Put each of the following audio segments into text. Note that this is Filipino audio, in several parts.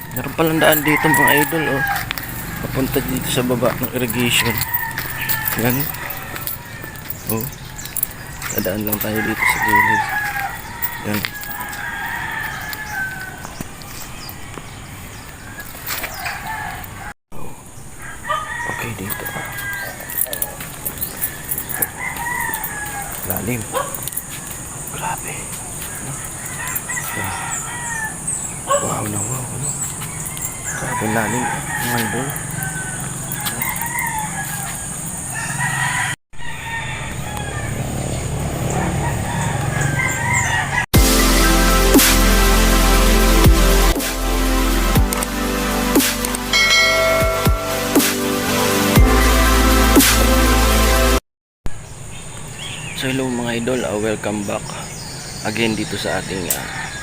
Meron palang daan dito mga idol, oh. Papunta dito sa baba ng irrigation. Yan. Oh. Dadaan lang tayo dito sa gilid. Yan. Oh. Okay dito. Lalim. Grabe. Yan. Wow na wow, ano? Grabe lalim, mga idol. So hello mga idol, welcome back again dito sa ating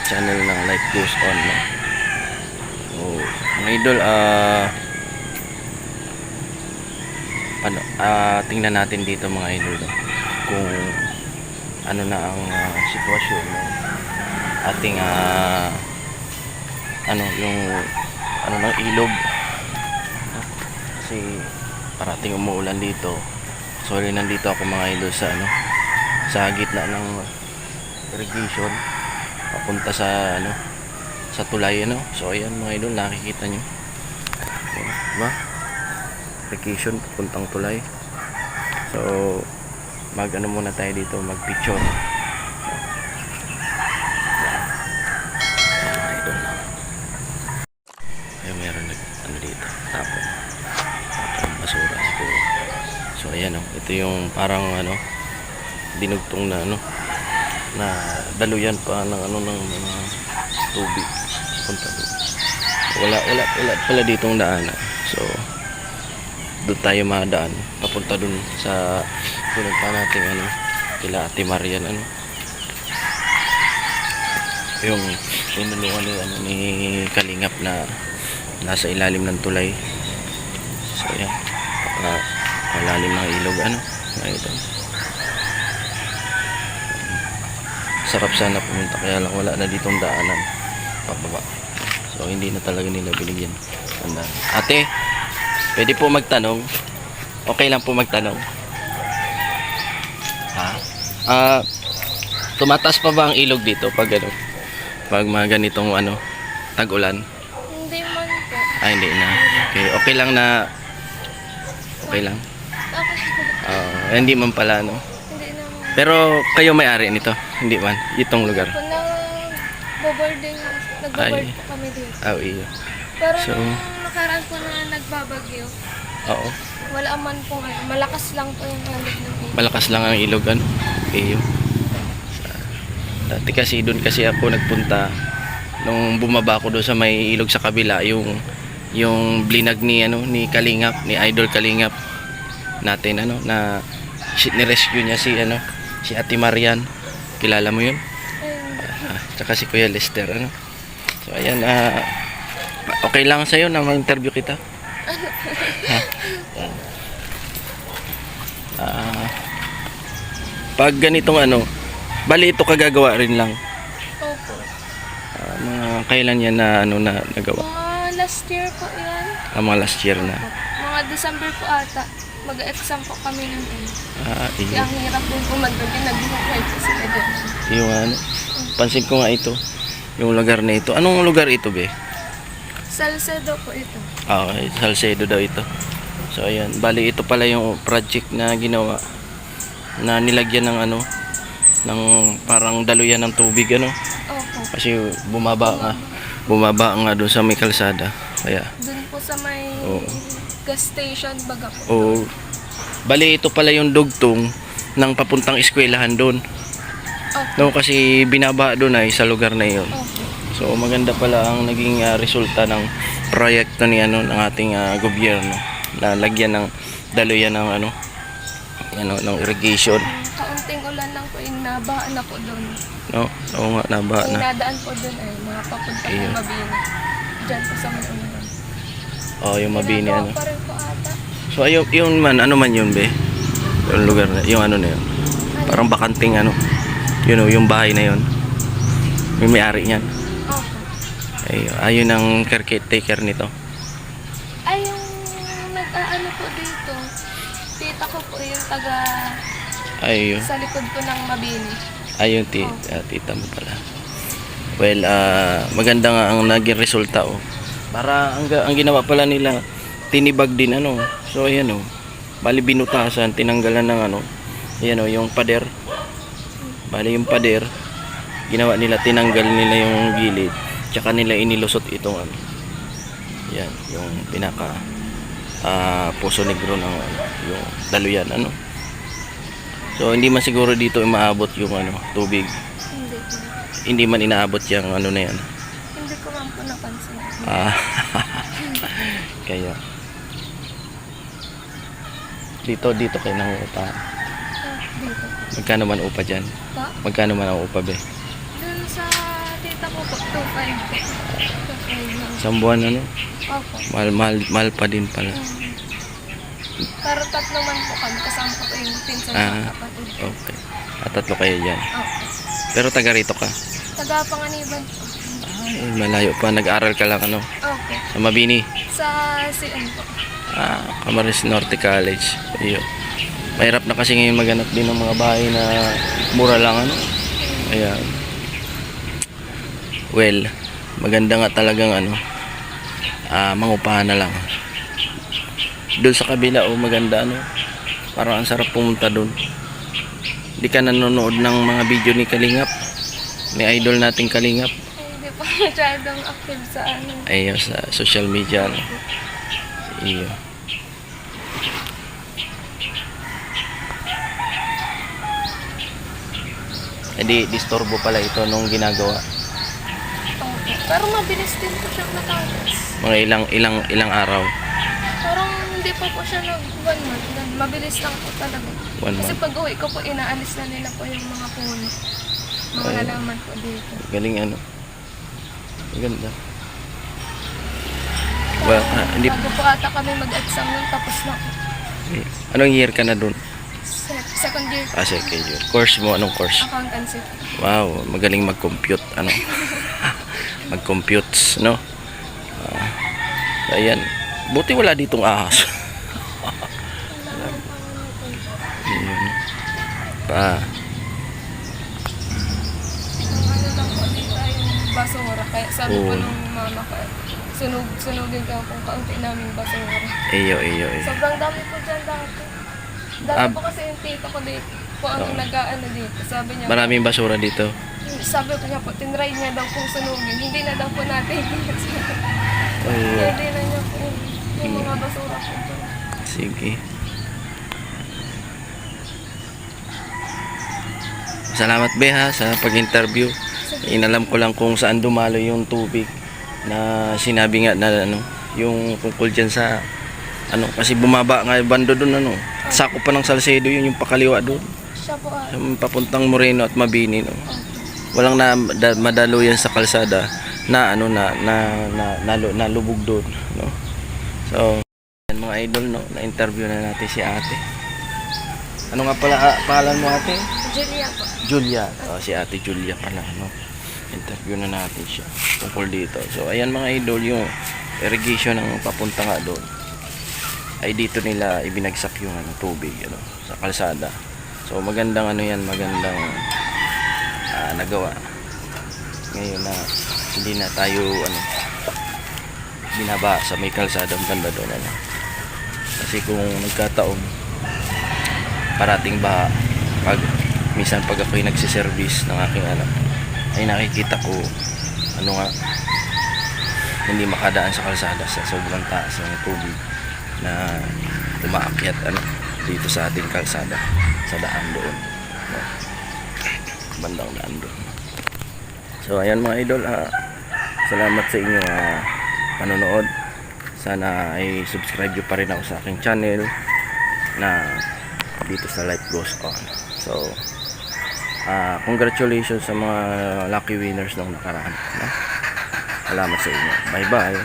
channel ng Life Goes On, no? So mga idol, tingnan natin dito mga idol, no? Kung ano na ang sitwasyon ng ating ng ilog, no? Kasi parating umuulan dito. Sorry, nandito ako mga idol sa gitna ng irrigation papunta sa sa tulay, so ayan mga idol, nakikita nyo, diba? Irrigation papuntang tulay. So muna tayo dito, mag picture. Mga idol, ayun, meron dito tapon basura siguro. So ayan, ito yung parang dinugtong na na daluyan pa ng ng mga tubig punta doon. Wala pala ditong daan. So doon tayo madaan papunta doon sa punta natin kila Ate Marian, yung tinulungan ni Kalingap na nasa ilalim ng tulay. So ayan, malalim ng ilog, ito. Sarap sana pumunta, kaya lang wala na ditong daanan pababa. So hindi na talaga nila binigyan. Ate, pwede po magtanong? Okay lang po magtanong? Tumataas pa ba ang ilog dito pag pag mga ganitong tag-ulan? Hindi man po. Hindi na. Okay lang na. Okay lang. Hindi man pala, Hindi naman. Pero kayo may-ari nito, hindi man itong lugar. Kung nag-boarding, nag-board po kami dito. Iyo. Pero So, nung nakaraan po na nagbabagyo, oo. wala man po, malakas lang po yung halig ng ilog. Malakas lang ang ilogan. Iyo. Dati kasi doon kasi ako nagpunta nung bumaba ako doon sa may ilog sa kabila, yung blinag ni Kalingap, ni Idol Kalingap natin, na ni-rescue niya si Ate Marian. Kilala mo yun? Tsaka si Kuya Lester, So ayan, okay lang sa'yo na ma-interview kita? Pag ganitong bali ito kagagawa rin lang. Opo. Mga kailan yan na nagawa? Mga last year po yan. Mga last year na. Mga December po ata. Mag-exam po kami ng Iyo. Kaya ang hirap din po magbagyo, nag-hukay po sila dyan. Yung pansin ko nga ito, yung lugar na ito. Anong lugar ito, be? Salcedo po ito. Salcedo daw ito. So ayan, bali ito pala yung project na ginawa, na nilagyan ng ng parang daluyan ng tubig, Opo. kasi bumaba nga doon sa may kalsada. Kaya Doon po sa may gas station baga po. bali ito pala yung dugtong ng papuntang eskwelahan doon. Opo. Kasi binaba doon ay sa lugar na yun. Opo. So maganda pala ang naging resulta ng proyekto ni ng ating gobyerno, na lagyan ng daluyan ng ng irrigation. Kaunting ulan lang po, nabaan na po doon. Oo nga, naba na. Nadaan po doon ay mga papunta ng Mabini. Diyan po sa may ulan. Yung Mabini Pa rin po ata. So ayun, yun man, man yun, be? Yung lugar na, yung na yun. Parang bakanting yun, yung bahay na yun. Yung may-ari niyan. Opo. Ayun ang caretaker nito. Ay, yung nag-aano po dito. Tita ko po yung taga Ayun. sa likod po ng Mabini. Ayun, tita mo pala. Well, maganda nga ang naging resulta, oh. Para ang ginawa pala nila, tinibag din, ano. So, ayan, oh. Bali, binutasan, tinanggalan ng, ano. Ayan, oh, yung pader. Bali, yung pader, ginawa nila, tinanggal nila yung gilid. Tsaka nila inilusot itong, ano. Yan, yung pinaka puso negro ng, ano, yung daluyan, ano. So, hindi man siguro dito maabot yung, ano, tubig. Hindi po. Hindi man inaabot yung ano na yan. Hindi ko man po napansin. Kaya dito kayo nang upa. Dito. Magkano man upa dyan? Pa? Magkano man ang upa, be? Dun sa tita ko po, 2.5 po. 2.5 lang. Isang buwan, ano? Opo. Mahal pa din pala. Pero tatlo man po kami, kasama ko po yung pinsan ng kapatid. Okay. Tatlo kayo dyan. Opo. Pero taga rito ka? Taga Panganiban po. Ay, malayo pa. Nag-aral ka lang, ano? Opo. Sa Mabini? Sa CN po. Camarines Norte College. Ayun. Mahirap na kasi ngayon maghanap din ng mga bahay na mura lang, ano? Ayan. Well, maganda nga talagang, ano, mangupahan na lang. Doon sa kabila, maganda, ano, parang ang sarap pumunta doon. Hindi ka nanonood ng mga video ni Kalingap, ni idol nating Kalingap? Hindi pa masyadong active sa ano. Ayun, sa social media, ano. Iyo. Hindi, disturbo pala ito nung ginagawa. Opo. Pero mabilis din po siyang natapos. Mga ilang araw. Parang hindi pa po siya nag 1 month. Mabilis lang po talaga. 1 Kasi month. pag uwi ko po, inaalis na nila po yung mga puno. Mga Ay. halaman po dito. Galing, ano. Maganda. Well, hindi. Bago po ata kami mag-exam nun, tapos na po. Anong year ka na doon? Second year po. Second year. Course mo, anong course? Accountancy. Wow, magaling mag-compute, ano. Mag-computes, no? Ayan. Buti wala ditong ahas. Ayan. Pa. Ang ano lang po dito ay yung basura. Kaya sabi po Oo. nung mama ko, sunugin daw kung kaunti namin basura. Iyo. Sobrang dami po dyan dati. Dati po kasi yung tita ko dito po ang nag-aano dito. Sabi niya, Maraming basura dito. sabi ko niya po, tinry niya daw kung sunugin. Hindi na daw po natin. Oh, Hindi na niya po yung mga basura po dyan. sige. Salamat, Beha, sa pag-interview. Inalam ko lang kung saan dumalo yung tubig na sinabi nga na, ano, yung tungkol dyan sa, ano, kasi bumaba nga yung bando doon, ano. Sako pa ng Salcedo yun, yung pakaliwa doon. Siya po Yung papuntang Moreno at Mabini, no. Walang madalo yan sa kalsada na, ano, nalubog doon, no. So, yan mga idol, no, na-interview na natin si ate. Ano nga pala pangalan mo, ate? Julia po. Julia. Si ate Julia pala, no. Interview na natin siya tungkol dito. So, ayan mga idol, yung irrigation ng papunta nga doon ay dito nila ibinagsak yung, ano, tubig, ano, sa kalsada. So, magandang, ano yan, magandang nagawa. Ngayon na hindi na tayo, ano, binaba sa may kalsadang banda doon, ano. Kasi kung nagkataon parating baha, minsan pag ako'y nagsiservice ng aking anak, ay nakikita ko, ano nga, hindi makadaan sa kalsada sa sobrang taas ng tubig na umaakyat, ano, dito sa ating kalsada, sa daan doon, no? Bandang daan doon. So ayan mga idol, salamat sa inyong panonood. Sana ay subscribe nyo pa rin ako sa aking channel na dito sa Life Goes On. So congratulations sa mga lucky winners nung nakaraan, no? Salamat sa inyo. Bye bye.